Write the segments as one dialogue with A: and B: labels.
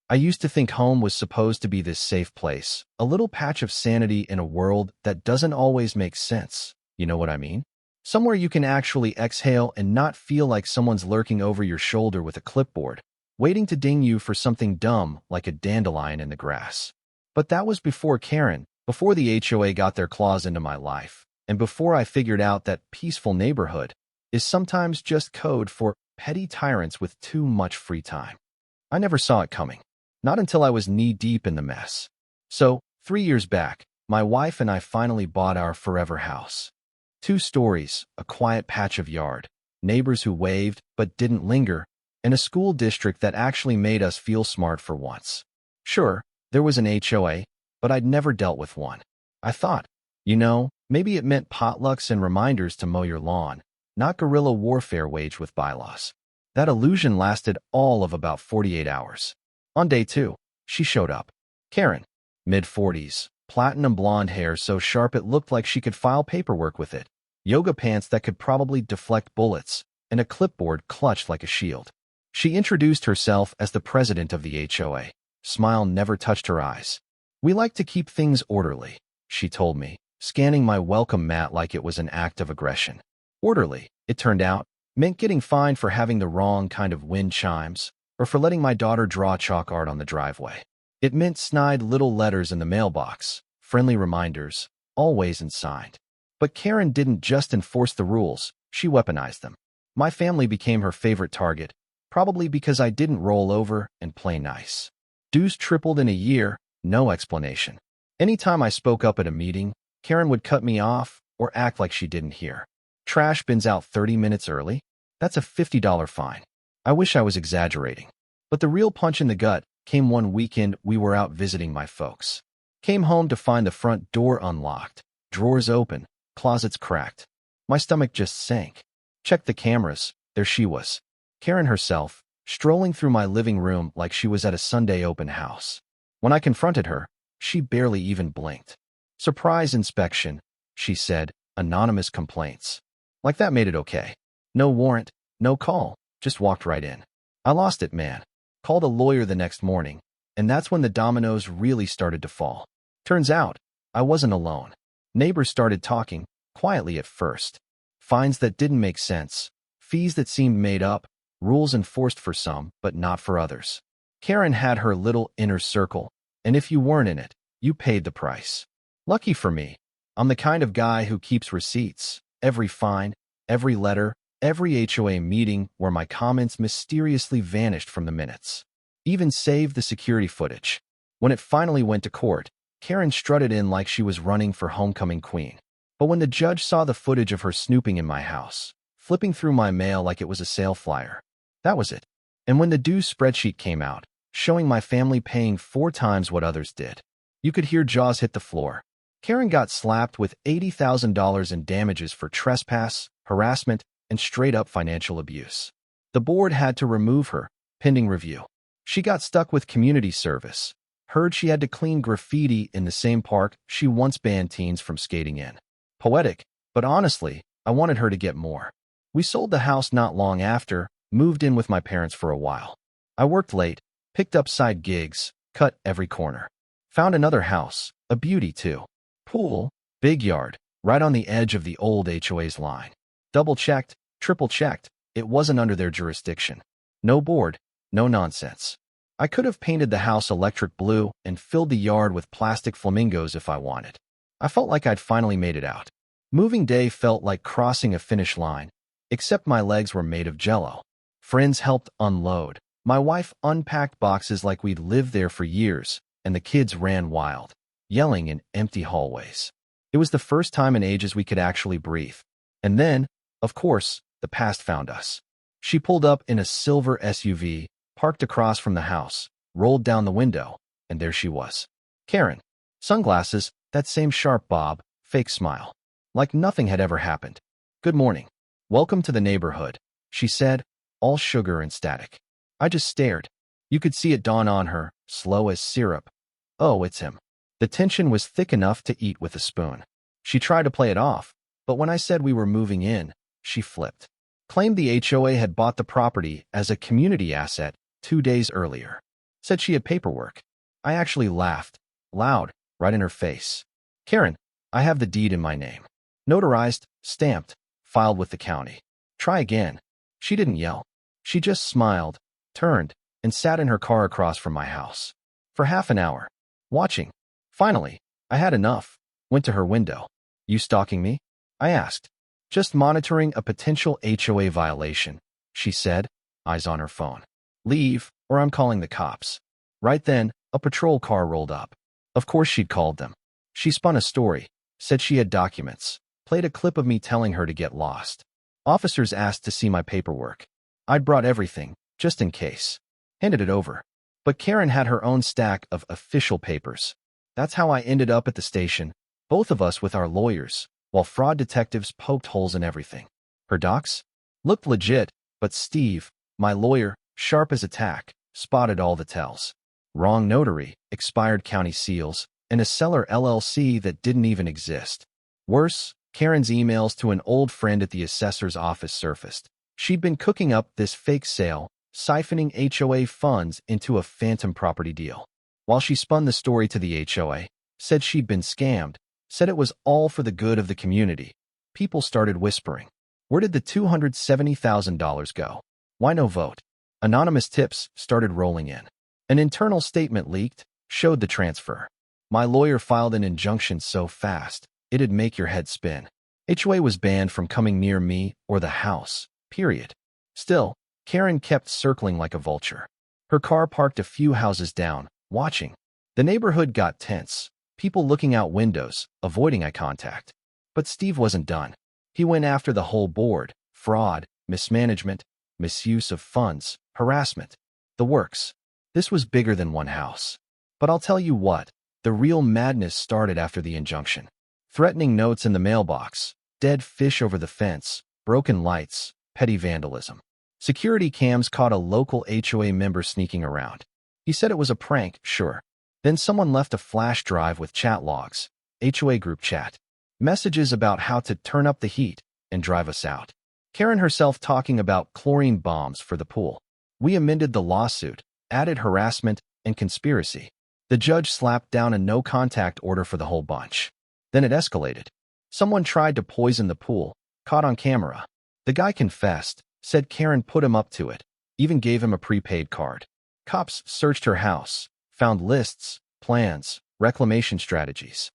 A: I used to think home was supposed to be this safe place, a little patch of sanity in a world that doesn't always make sense. You know what I mean? Somewhere you can actually exhale and not feel like someone's lurking over your shoulder with a clipboard, waiting to ding you for something dumb like a dandelion in the grass. But that was before Karen, before the HOA got their claws into my life, and before I figured out that peaceful neighborhood is sometimes just code for petty tyrants with too much free time. I never saw it coming. Not until I was knee-deep in the mess. So, 3 years back, my wife and I finally bought our forever house. 2 stories, a quiet patch of yard, neighbors who waved but didn't linger, and a school district that actually made us feel smart for once. Sure, there was an HOA, but I'd never dealt with one. I thought, maybe it meant potlucks and reminders to mow your lawn, not guerrilla warfare waged with bylaws. That illusion lasted all of about 48 hours. On day 2, she showed up. Karen, mid-40s, platinum blonde hair so sharp it looked like she could file paperwork with it, yoga pants that could probably deflect bullets, and a clipboard clutched like a shield. She introduced herself as the president of the HOA. Smile never touched her eyes. "We like to keep things orderly," she told me, scanning my welcome mat like it was an act of aggression. Orderly, it turned out, meant getting fined for having the wrong kind of wind chimes, or for letting my daughter draw chalk art on the driveway. It meant snide little letters in the mailbox, friendly reminders, always and signed. But Karen didn't just enforce the rules, she weaponized them. My family became her favorite target, probably because I didn't roll over and play nice. Dues tripled in a year, no explanation. Anytime I spoke up at a meeting, Karen would cut me off or act like she didn't hear. Trash bins out 30 minutes early? That's a $50 fine. I wish I was exaggerating. But the real punch in the gut came one weekend we were out visiting my folks. Came home to find the front door unlocked, drawers open, closets cracked. My stomach just sank. Checked the cameras, there she was. Karen herself, strolling through my living room like she was at a Sunday open house. When I confronted her, she barely even blinked. "Surprise inspection," she said, "anonymous complaints." Like that made it okay. No warrant, no call, just walked right in. I lost it, man. Called a lawyer the next morning, and that's when the dominoes really started to fall. Turns out, I wasn't alone. Neighbors started talking, quietly at first. Fines that didn't make sense, fees that seemed made up, rules enforced for some, but not for others. Karen had her little inner circle, and if you weren't in it, you paid the price. Lucky for me, I'm the kind of guy who keeps receipts, every fine, every letter, every HOA meeting where my comments mysteriously vanished from the minutes. Even saved the security footage. When it finally went to court, Karen strutted in like she was running for homecoming queen. But when the judge saw the footage of her snooping in my house, flipping through my mail like it was a sale flyer, that was it. And when the dues spreadsheet came out, showing my family paying 4 times what others did, you could hear jaws hit the floor. Karen got slapped with $80,000 in damages for trespass, harassment, and straight-up financial abuse. The board had to remove her, pending review. She got stuck with community service. Heard she had to clean graffiti in the same park she once banned teens from skating in. Poetic, but honestly, I wanted her to get more. We sold the house not long after, moved in with my parents for a while. I worked late, picked up side gigs, cut every corner. Found another house, a beauty too. Pool, big yard, right on the edge of the old HOA's line. Double-checked, triple-checked, it wasn't under their jurisdiction. No board, no nonsense. I could have painted the house electric blue and filled the yard with plastic flamingos if I wanted. I felt like I'd finally made it out. Moving day felt like crossing a finish line, except my legs were made of jello. Friends helped unload. My wife unpacked boxes like we'd lived there for years, and the kids ran wild, yelling in empty hallways. It was the first time in ages we could actually breathe. And then, of course, the past found us. She pulled up in a silver SUV, parked across from the house, rolled down the window, and there she was. Karen. Sunglasses, that same sharp bob, fake smile. Like nothing had ever happened. "Good morning. Welcome to the neighborhood," she said, all sugar and static. I just stared. You could see it dawn on her, slow as syrup. Oh, it's him. The tension was thick enough to eat with a spoon. She tried to play it off, but when I said we were moving in, she flipped. Claimed the HOA had bought the property as a community asset 2 days earlier. said she had paperwork. I actually laughed, loud, right in her face. Karen, I have the deed in my name. Notarized, stamped, filed with the county. Try again. She didn't yell. She just smiled, turned, and sat in her car across from my house. For half an hour. Watching. Finally, I had enough. Went to her window. You stalking me? I asked. Just monitoring a potential HOA violation, she said, eyes on her phone. Leave, or I'm calling the cops. Right then, a patrol car rolled up. Of course she'd called them. She spun a story, said she had documents, played a clip of me telling her to get lost. Officers asked to see my paperwork. I'd brought everything, just in case. Handed it over. But Karen had her own stack of official papers. That's how I ended up at the station, both of us with our lawyers, while fraud detectives poked holes in everything. Her docs? Looked legit, but Steve, my lawyer, sharp as a tack, spotted all the tells. Wrong notary, expired county seals, and a seller LLC that didn't even exist. Worse, Karen's emails to an old friend at the assessor's office surfaced. She'd been cooking up this fake sale, siphoning HOA funds into a phantom property deal. While she spun the story to the HOA, said she'd been scammed, said it was all for the good of the community, people started whispering. Where did the $270,000 go? Why no vote? Anonymous tips started rolling in. An internal statement leaked, showed the transfer. My lawyer filed an injunction so fast, it'd make your head spin. HOA was banned from coming near me or the house, period. Still, Karen kept circling like a vulture. Her car parked a few houses down, watching. The neighborhood got tense, people looking out windows, avoiding eye contact. But Steve wasn't done. He went after the whole board: fraud, mismanagement, misuse of funds, harassment. The works. This was bigger than one house. But I'll tell you what, the real madness started after the injunction. Threatening notes in the mailbox, dead fish over the fence, broken lights, petty vandalism. Security cams caught a local HOA member sneaking around. He said it was a prank, sure. Then someone left a flash drive with chat logs, HOA group chat, messages about how to turn up the heat and drive us out. Karen herself talking about chlorine bombs for the pool. We amended the lawsuit, added harassment and conspiracy. The judge slapped down a no-contact order for the whole bunch. Then it escalated. Someone tried to poison the pool, caught on camera. The guy confessed, said Karen put him up to it, even gave him a prepaid card. Cops searched her house, found lists, plans, reclamation strategies.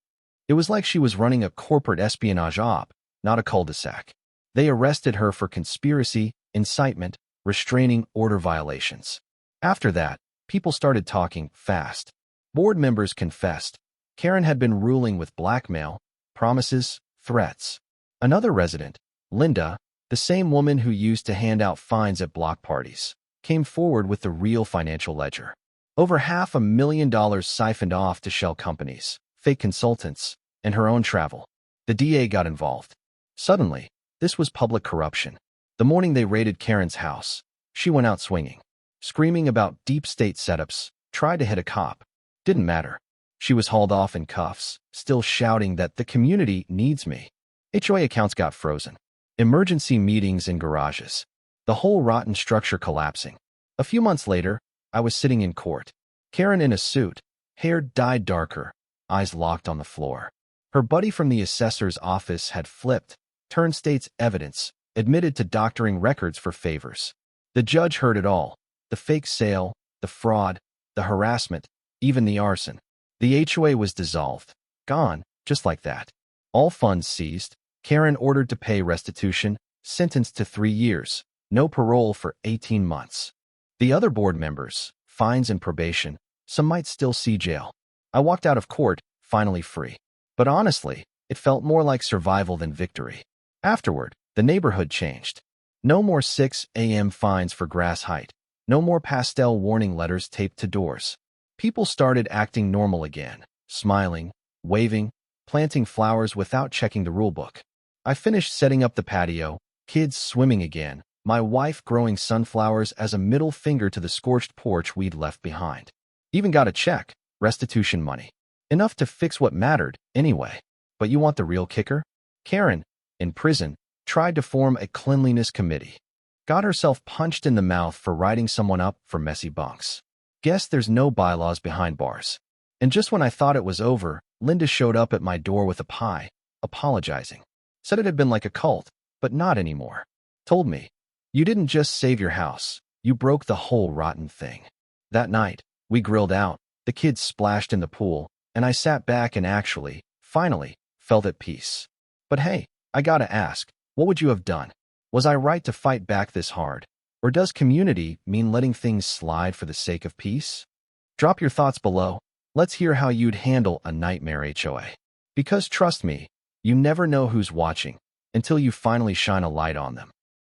A: It was like she was running a corporate espionage op, not a cul-de-sac. They arrested her for conspiracy, incitement, restraining order violations. After that, people started talking fast. Board members confessed. Karen had been ruling with blackmail, promises, threats. Another resident, Linda, the same woman who used to hand out fines at block parties, came forward with the real financial ledger. Over $500,000 siphoned off to shell companies, fake consultants, and her own travel. The DA got involved. Suddenly, this was public corruption. The morning they raided Karen's house, she went out swinging, screaming about deep state setups, tried to hit a cop. Didn't matter. She was hauled off in cuffs, still shouting that the community needs me. HOA accounts got frozen. Emergency meetings in garages. The whole rotten structure collapsing. A few months later, I was sitting in court. Karen in a suit, hair dyed darker, eyes locked on the floor. Her buddy from the assessor's office had flipped, turned state's evidence, admitted to doctoring records for favors. The judge heard it all. The fake sale, the fraud, the harassment, even the arson. The HOA was dissolved. Gone, just like that. All funds seized. Karen ordered to pay restitution, sentenced to 3 years, no parole for 18 months. The other board members, fines and probation, some might still see jail. I walked out of court, finally free. But honestly, it felt more like survival than victory. Afterward, the neighborhood changed. No more 6 a.m. fines for grass height. No more pastel warning letters taped to doors. People started acting normal again, smiling, waving, planting flowers without checking the rulebook. I finished setting up the patio, kids swimming again, my wife growing sunflowers as a middle finger to the scorched porch we'd left behind. Even got a check, restitution money. Enough to fix what mattered, anyway. But you want the real kicker? Karen, in prison, tried to form a cleanliness committee. Got herself punched in the mouth for writing someone up for messy bunks. Guess there's no bylaws behind bars. And just when I thought it was over, Linda showed up at my door with a pie, apologizing. Said it had been like a cult, but not anymore. Told me, you didn't just save your house, you broke the whole rotten thing. That night, we grilled out, the kids splashed in the pool, and I sat back and actually, finally, felt at peace. But hey, I gotta ask, what would you have done? Was I right to fight back this hard? Or does community mean letting things slide for the sake of peace? Drop your thoughts below. Let's hear how you'd handle a nightmare HOA. Because trust me, you never know who's watching until you finally shine a light on them.